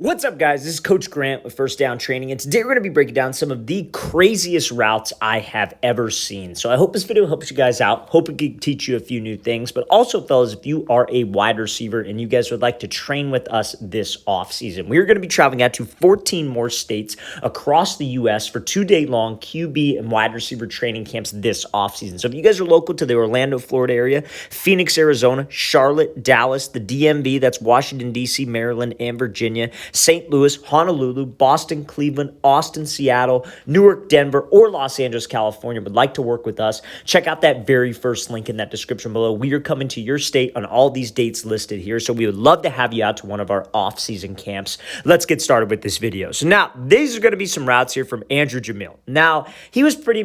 What's up, guys? This is Coach Grant with First Down Training, and today we're going to be breaking down some of the craziest routes I have ever seen. So I hope this video helps you guys out. Hope it can teach you a few new things, but also, fellas, if you are a wide receiver and you guys would like to train with us this offseason, we are going to be traveling out to 14 more states across the U.S. for 2-day-long QB and wide receiver training camps this offseason. So if you guys are local to the Orlando, Florida area, Phoenix, Arizona, Charlotte, Dallas, the DMV, that's Washington, D.C., Maryland, and Virginia, St. Louis, Honolulu, Boston, Cleveland, Austin, Seattle, Newark, Denver, or Los Angeles, California would like to work with us, check out that very first link in that description below. We are coming to your state on all these dates listed here, so we would love to have you out to one of our off-season camps. Let's get started with this video. So now, these are going to be some routes here from Andrew Jamil. Now, he was pretty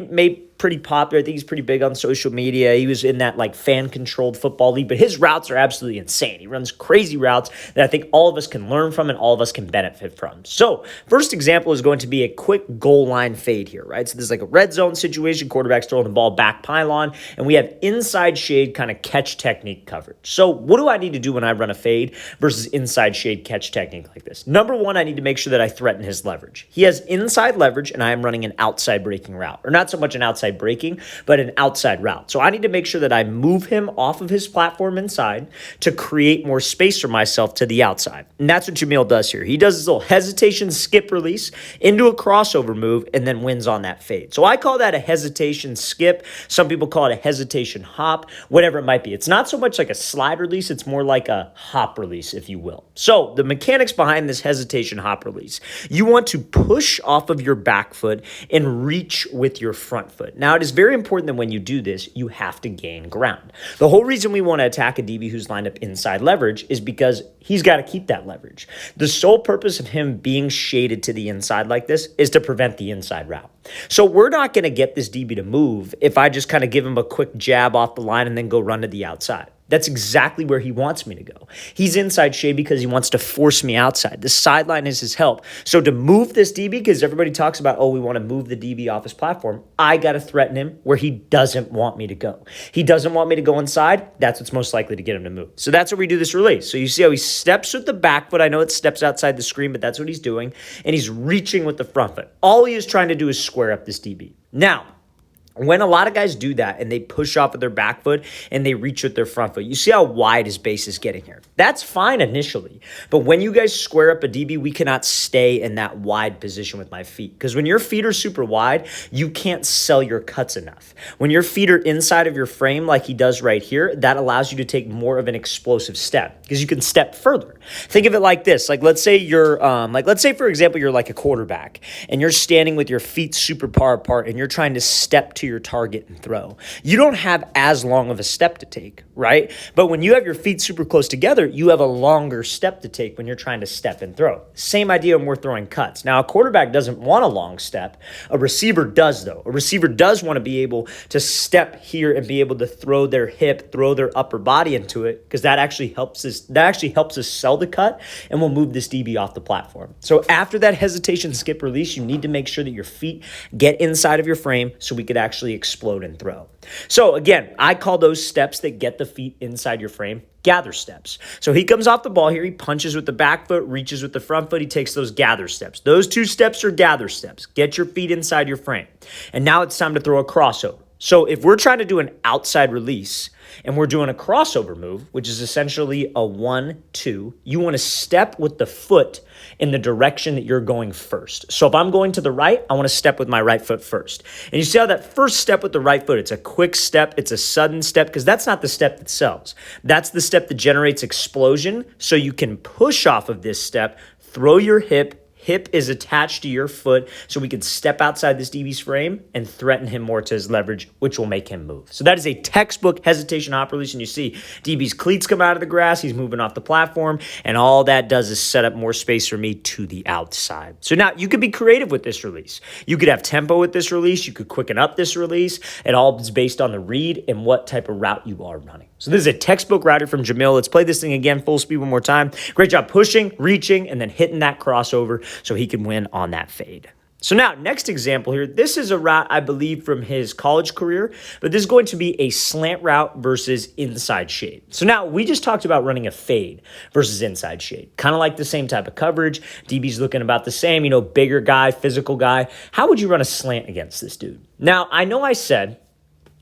popular. I think he's pretty big on social media. He was in that like fan-controlled football league, but his routes are absolutely insane. He runs crazy routes that I think all of us can learn from and all of us can benefit from. So first example is going to be a quick goal line fade here, right? So this is like a red zone situation. Quarterback's throwing the ball back pylon, and we have inside shade kind of catch technique coverage. So what do I need to do when I run a fade versus inside shade catch technique like this? Number one, I need to make sure that I threaten his leverage. He has inside leverage, and I am running an outside breaking route, or not so much an outside breaking, but an outside route. So I need to make sure that I move him off of his platform inside to create more space for myself to the outside. And that's what Jamil does here. He does this little hesitation skip release into a crossover move and then wins on that fade. So I call that a hesitation skip. Some people call it a hesitation hop, whatever it might be. It's not so much like a slide release. It's more like a hop release, if you will. So the mechanics behind this hesitation hop release, you want to push off of your back foot and reach with your front foot. Now, it is very important that when you do this, you have to gain ground. The whole reason we want to attack a DB who's lined up inside leverage is because he's got to keep that leverage. The sole purpose of him being shaded to the inside like this is to prevent the inside route. So we're not going to get this DB to move if I just kind of give him a quick jab off the line and then go run to the outside. That's exactly where he wants me to go. He's inside shade because he wants to force me outside. The sideline is his help. So to move this DB, because everybody talks about, oh, we want to move the DB off his platform, I got to threaten him where he doesn't want me to go. He doesn't want me to go inside. That's what's most likely to get him to move. So that's where we do this release. So you see how he steps with the back foot. I know it steps outside the screen, but that's what he's doing. And he's reaching with the front foot. All he is trying to do is square up this DB. Now, when a lot of guys do that and they push off with their back foot and they reach with their front foot, you see how wide his base is getting here. That's fine initially. But when you guys square up a DB, we cannot stay in that wide position with my feet. Because when your feet are super wide, you can't sell your cuts enough. When your feet are inside of your frame like he does right here, that allows you to take more of an explosive step because you can step further. Think of it like this. Like let's say for example, you're like a quarterback and you're standing with your feet super far apart and you're trying to step to your target and throw. You don't have as long of a step to take, right? But when you have your feet super close together, you have a longer step to take when you're trying to step and throw. Same idea when we're throwing cuts. Now, a quarterback doesn't want a long step. A receiver does, though. A receiver does want to be able to step here and be able to throw their hip, throw their upper body into it, because that actually helps us sell the cut and will move this DB off the platform. So after that hesitation skip release, you need to make sure that your feet get inside of your frame so we could actually explode and throw. So again, I call those steps that get the feet inside your frame gather steps. So he comes off the ball here, he punches with the back foot, reaches with the front foot, he takes those gather steps. Those two steps are gather steps. Get your feet inside your frame. And now it's time to throw a crossover. So if we're trying to do an outside release and we're doing a crossover move, which is essentially a 1-2, you want to step with the foot in the direction that you're going first. So if I'm going to the right, I want to step with my right foot first. And you see how that first step with the right foot, it's a quick step, it's a sudden step, because that's not the step that sells. That's the step that generates explosion, so you can push off of this step, throw your hip is attached to your foot, so we can step outside this DB's frame and threaten him more to his leverage, which will make him move. So that is a textbook hesitation hop release, and you see DB's cleats come out of the grass, he's moving off the platform, and all that does is set up more space for me to the outside. So now you could be creative with this release. You could have tempo with this release, you could quicken up this release. It all is based on the read and what type of route you are running. So this is a textbook router from Jamil. Let's play this thing again, full speed one more time. Great job pushing, reaching, and then hitting that crossover so he can win on that fade. So now, next example here, this is a route, I believe, from his college career, but this is going to be a slant route versus inside shade. So now, we just talked about running a fade versus inside shade. Kind of like the same type of coverage. DB's looking about the same, bigger guy, physical guy. How would you run a slant against this dude? Now, I know I said,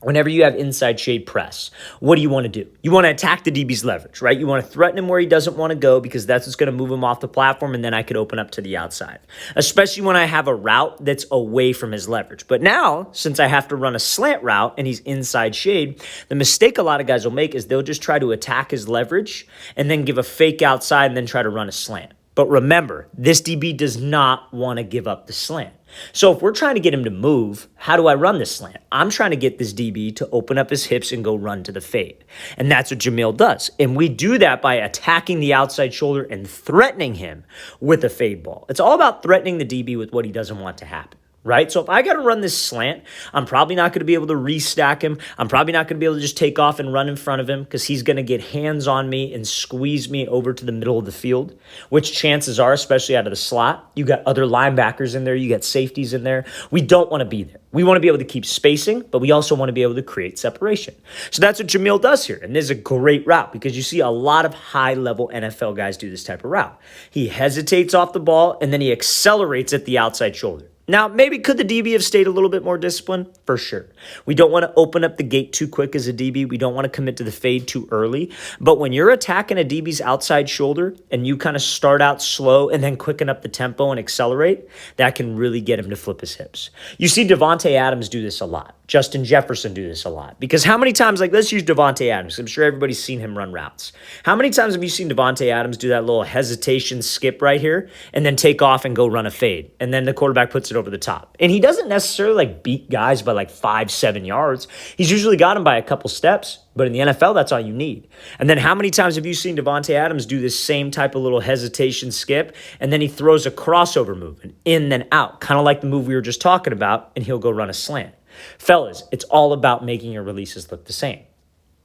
whenever you have inside shade press, what do you want to do? You want to attack the DB's leverage, right? You want to threaten him where he doesn't want to go because that's what's going to move him off the platform, and then I could open up to the outside, especially when I have a route that's away from his leverage. But now, since I have to run a slant route and he's inside shade, the mistake a lot of guys will make is they'll just try to attack his leverage and then give a fake outside and then try to run a slant. But remember, this DB does not want to give up the slant. So if we're trying to get him to move, how do I run this slant? I'm trying to get this DB to open up his hips and go run to the fade. And that's what Jamil does. And we do that by attacking the outside shoulder and threatening him with a fade ball. It's all about threatening the DB with what he doesn't want to happen. Right? So if I got to run this slant, I'm probably not going to be able to restack him. I'm probably not going to be able to just take off and run in front of him because he's going to get hands on me and squeeze me over to the middle of the field, which chances are, especially out of the slot, you got other linebackers in there, you got safeties in there. We don't want to be there. We want to be able to keep spacing, but we also want to be able to create separation. So that's what Jamil does here. And this is a great route because you see a lot of high-level NFL guys do this type of route. He hesitates off the ball, and then he accelerates at the outside shoulder. Now, maybe could the DB have stayed a little bit more disciplined? For sure. We don't want to open up the gate too quick as a DB. We don't want to commit to the fade too early. But when you're attacking a DB's outside shoulder and you kind of start out slow and then quicken up the tempo and accelerate, that can really get him to flip his hips. You see Devontae Adams do this a lot. Justin Jefferson do this a lot. Because how many times, let's use Devontae Adams. I'm sure everybody's seen him run routes. How many times have you seen Devontae Adams do that little hesitation skip right here and then take off and go run a fade? And then the quarterback puts it over the top. And he doesn't necessarily beat guys by 5-7 yards. He's usually got them by a couple steps. But in the NFL, that's all you need. And then how many times have you seen Devontae Adams do this same type of little hesitation skip, and then he throws a crossover move, an in then out, kind of like the move we were just talking about, and he'll go run a slant. Fellas, it's all about making your releases look the same.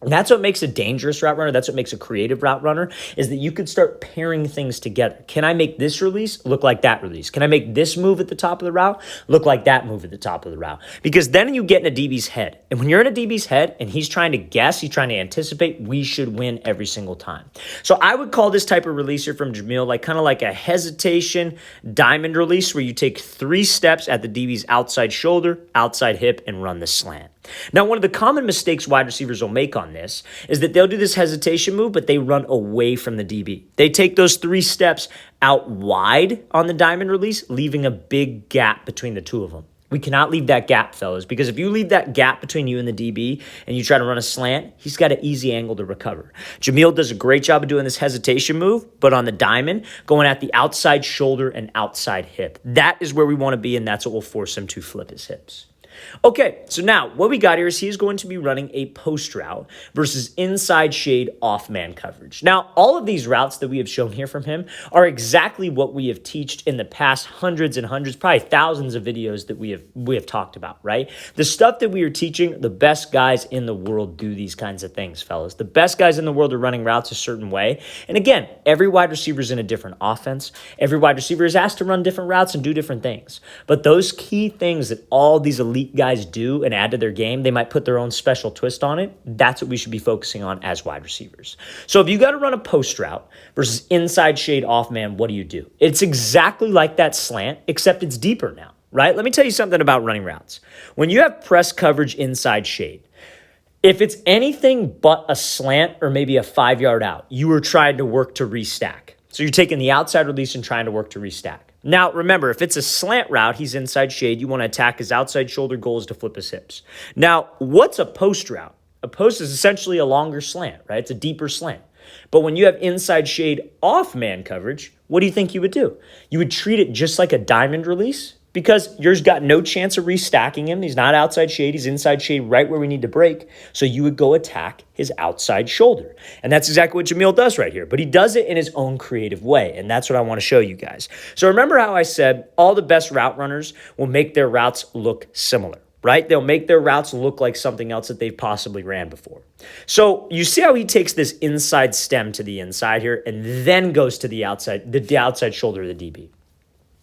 And that's what makes a dangerous route runner. That's what makes a creative route runner, is that you could start pairing things together. Can I make this release look like that release? Can I make this move at the top of the route look like that move at the top of the route? Because then you get in a DB's head. And when you're in a DB's head and he's trying to guess, he's trying to anticipate, we should win every single time. So I would call this type of releaser from Jamil kind of like a hesitation diamond release where you take 3 steps at the DB's outside shoulder, outside hip, and run the slant. Now, one of the common mistakes wide receivers will make on this is that they'll do this hesitation move, but they run away from the DB. They take those 3 steps out wide on the diamond release, leaving a big gap between the two of them. We cannot leave that gap, fellas, because if you leave that gap between you and the DB and you try to run a slant, he's got an easy angle to recover. Jamil does a great job of doing this hesitation move, but on the diamond, going at the outside shoulder and outside hip. That is where we want to be, and that's what will force him to flip his hips. Okay, so now what we got here is he's going to be running a post route versus inside shade off man coverage. Now, all of these routes that we have shown here from him are exactly what we have taught in the past hundreds and hundreds, probably thousands of videos that we have talked about, right? The stuff that we are teaching, the best guys in the world do these kinds of things, fellas. The best guys in the world are running routes a certain way. And again, every wide receiver is in a different offense. Every wide receiver is asked to run different routes and do different things. But those key things that all these elite guys do and add to their game, they might put their own special twist on it. That's what we should be focusing on as wide receivers. So if you got to run a post route versus inside shade off man, what do? It's exactly like that slant, except it's deeper now, right? Let me tell you something about running routes. When you have press coverage inside shade, if it's anything but a slant or maybe a 5-yard out, you are trying to work to restack. So you're taking the outside release and trying to work to restack. Now, remember, if it's a slant route, he's inside shade. You want to attack his outside shoulder. Goal is to flip his hips. Now, what's a post route? A post is essentially a longer slant, right? It's a deeper slant. But when you have inside shade off man coverage, what do you think you would do? You would treat it just like a diamond release, because yours got no chance of restacking him. He's not outside shade. He's inside shade right where we need to break. So you would go attack his outside shoulder. And that's exactly what Jamil does right here. But he does it in his own creative way. And that's what I want to show you guys. So remember how I said all the best route runners will make their routes look similar, right? They'll make their routes look like something else that they've possibly ran before. So you see how he takes this inside stem to the inside here and then goes to the outside shoulder of the DB.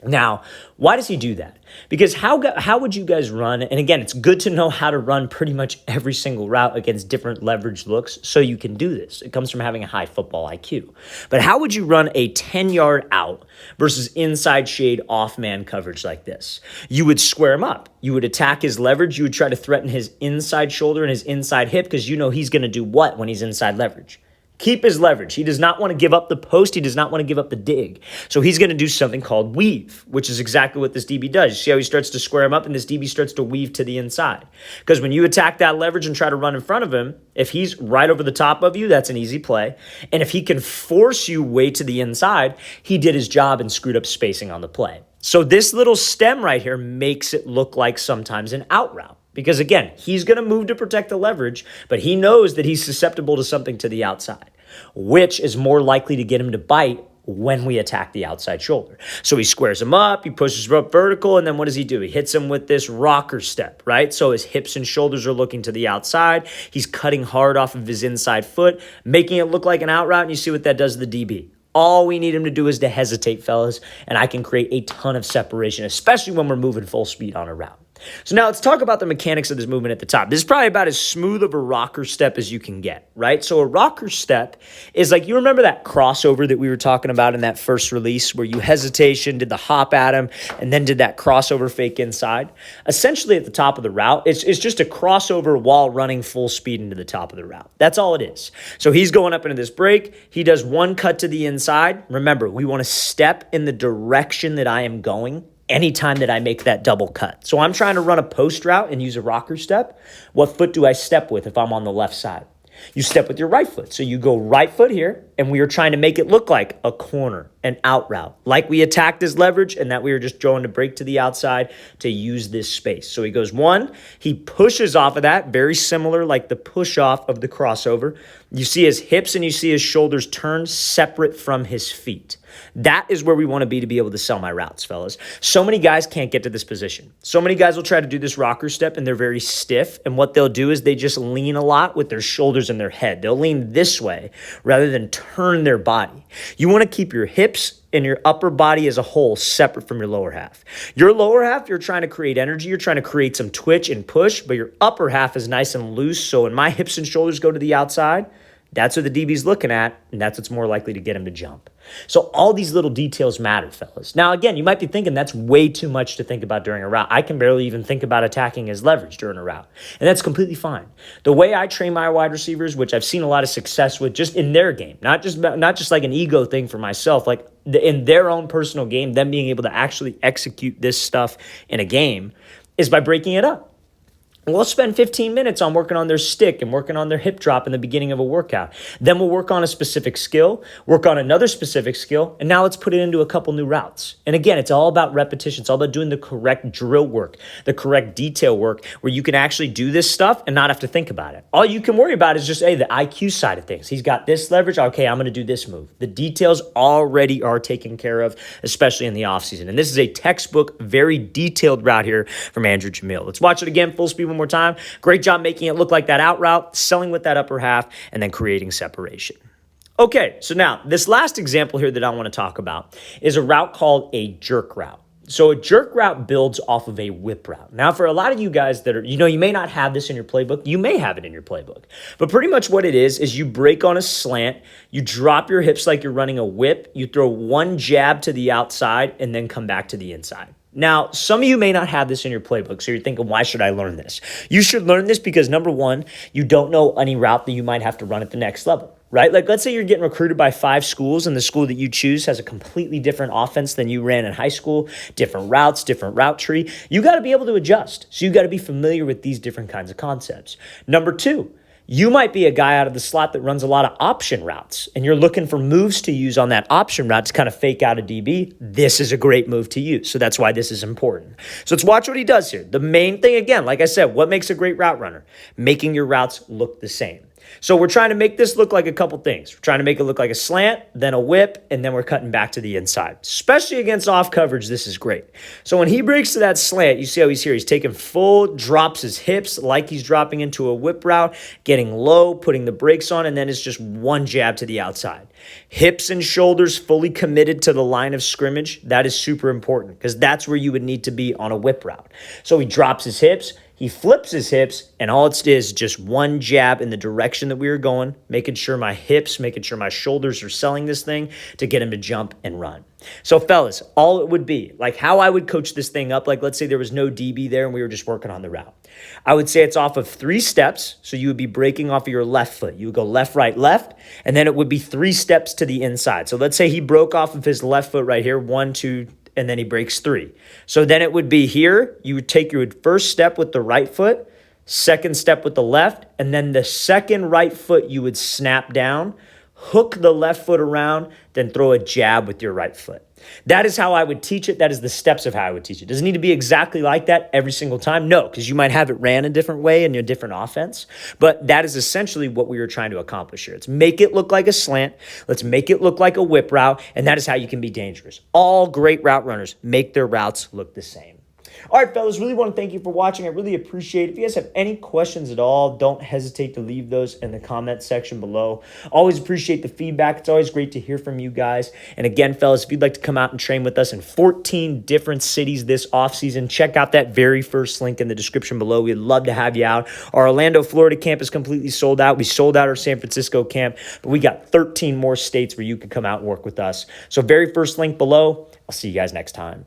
Now, why does he do that? Because how would you guys run? And again, it's good to know how to run pretty much every single route against different leverage looks so you can do this. It comes from having a high football IQ. But how would you run a 10-yard out versus inside shade off man coverage like this? You would square him up. You would attack his leverage. You would try to threaten his inside shoulder and his inside hip because you know he's going to do what when he's inside leverage? Keep his leverage. He does not want to give up the post. He does not want to give up the dig. So he's going to do something called weave, which is exactly what this DB does. You see how he starts to square him up and this DB starts to weave to the inside. Because when you attack that leverage and try to run in front of him, if he's right over the top of you, that's an easy play. And if he can force you way to the inside, he did his job and screwed up spacing on the play. So this little stem right here makes it look like sometimes an out route. Because again, he's going to move to protect the leverage, but he knows that he's susceptible to something to the outside, which is more likely to get him to bite when we attack the outside shoulder. So he squares him up, he pushes him up vertical, and then what does he do? He hits him with this rocker step, right? So his hips and shoulders are looking to the outside. He's cutting hard off of his inside foot, making it look like an out route, and you see what that does to the DB. All we need him to do is to hesitate, fellas, and I can create a ton of separation, especially when we're moving full speed on a route. So now let's talk about the mechanics of this movement at the top. This is probably about as smooth of a rocker step as you can get, right? So a rocker step is like, you remember that crossover that we were talking about in that first release where you hesitation, did the hop at him, and then did that crossover fake inside? Essentially at the top of the route, it's just a crossover while running full speed into the top of the route. That's all it is. So he's going up into this break. He does one cut to the inside. Remember, we want to step in the direction that I am going anytime that I make that double cut. So I'm trying to run a post route and use a rocker step. What foot do I step with if I'm on the left side? You step with your right foot. So you go right foot here, and we are trying to make it look like a corner, an out route, like we attacked his leverage and that we were just throwing to break to the outside to use this space. So he goes one, he pushes off of that, very similar like the push off of the crossover. You see his hips and you see his shoulders turn separate from his feet. That is where we want to be able to sell my routes, fellas. So many guys can't get to this position. So many guys will try to do this rocker step and they're very stiff. And what they'll do is they just lean a lot with their shoulders and their head. They'll lean this way rather than turn their body. You want to keep your hips and your upper body as a whole separate from your lower half. Your lower half, you're trying to create energy. You're trying to create some twitch and push, but your upper half is nice and loose. So when my hips and shoulders go to the outside, that's what the DB's looking at, and that's what's more likely to get him to jump. So all these little details matter, fellas. Now, again, you might be thinking that's way too much to think about during a route. I can barely even think about attacking his leverage during a route, and that's completely fine. The way I train my wide receivers, which I've seen a lot of success with just in their game, not just like an ego thing for myself, like in their own personal game, them being able to actually execute this stuff in a game is by breaking it up. We'll spend 15 minutes on working on their stick and working on their hip drop in the beginning of a workout. Then we'll work on a specific skill, work on another specific skill, and now let's put it into a couple new routes. And again, it's all about repetition. It's all about doing the correct drill work, the correct detail work, where you can actually do this stuff and not have to think about it. All you can worry about is just, hey, the IQ side of things. He's got this leverage. Okay, I'm going to do this move. The details already are taken care of, especially in the offseason. And this is a textbook, very detailed route here from Andrew Jamil. Let's watch it again, full speed one more time. Great job making it look like that out route, selling with that upper half, and then creating separation. Okay, so now this last example here that I want to talk about is a route called a jerk route. So a jerk route builds off of a whip route. Now, for a lot of you guys that are, you may not have this in your playbook. You may have it in your playbook. But pretty much what it is you break on a slant, you drop your hips like you're running a whip, you throw one jab to the outside, and then come back to the inside. Now, some of you may not have this in your playbook, so you're thinking, why should I learn this? You should learn this because, number one, you don't know any route that you might have to run at the next level, right? Like, let's say you're getting recruited by 5 schools, and the school that you choose has a completely different offense than you ran in high school, different routes, different route tree. You got to be able to adjust. So you got to be familiar with these different kinds of concepts. Number two, you might be a guy out of the slot that runs a lot of option routes, and you're looking for moves to use on that option route to kind of fake out a DB. This is a great move to use, so that's why this is important. So let's watch what he does here. The main thing, again, like I said, what makes a great route runner? Making your routes look the same. So we're trying to make this look like a couple things. We're trying to make it look like a slant, then a whip, and then we're cutting back to the inside. Especially against off coverage, this is great. So when he breaks to that slant, you see how he's here. He's taking full, drops his hips like he's dropping into a whip route, getting low, putting the brakes on, and then it's just one jab to the outside. Hips and shoulders fully committed to the line of scrimmage. That is super important because that's where you would need to be on a whip route. So he drops his hips. He flips his hips, and all it is just one jab in the direction that we were going, making sure my hips, making sure my shoulders are selling this thing to get him to jump and run. So fellas, all it would be, like how I would coach this thing up, like let's say there was no DB there and we were just working on the route. I would say it's off of 3 steps, so you would be breaking off of your left foot. You would go left, right, left, and then it would be 3 steps to the inside. So let's say he broke off of his left foot right here, 1, 2, and then he breaks 3. So then it would be here, you would take your first step with the right foot, second step with the left, and then the second right foot you would snap down, hook the left foot around, then throw a jab with your right foot. That is how I would teach it. That is the steps of how I would teach it. Does it need to be exactly like that every single time? No, because you might have it ran a different way in your different offense. But that is essentially what we were trying to accomplish here. Let's make it look like a slant. Let's make it look like a whip route. And that is how you can be dangerous. All great route runners make their routes look the same. All right, fellas, really want to thank you for watching. I really appreciate it. If you guys have any questions at all, don't hesitate to leave those in the comment section below. Always appreciate the feedback. It's always great to hear from you guys. And again, fellas, if you'd like to come out and train with us in 14 different cities this offseason, check out that very first link in the description below. We'd love to have you out. Our Orlando, Florida camp is completely sold out. We sold out our San Francisco camp, but we got 13 more states where you can come out and work with us. So very first link below. I'll see you guys next time.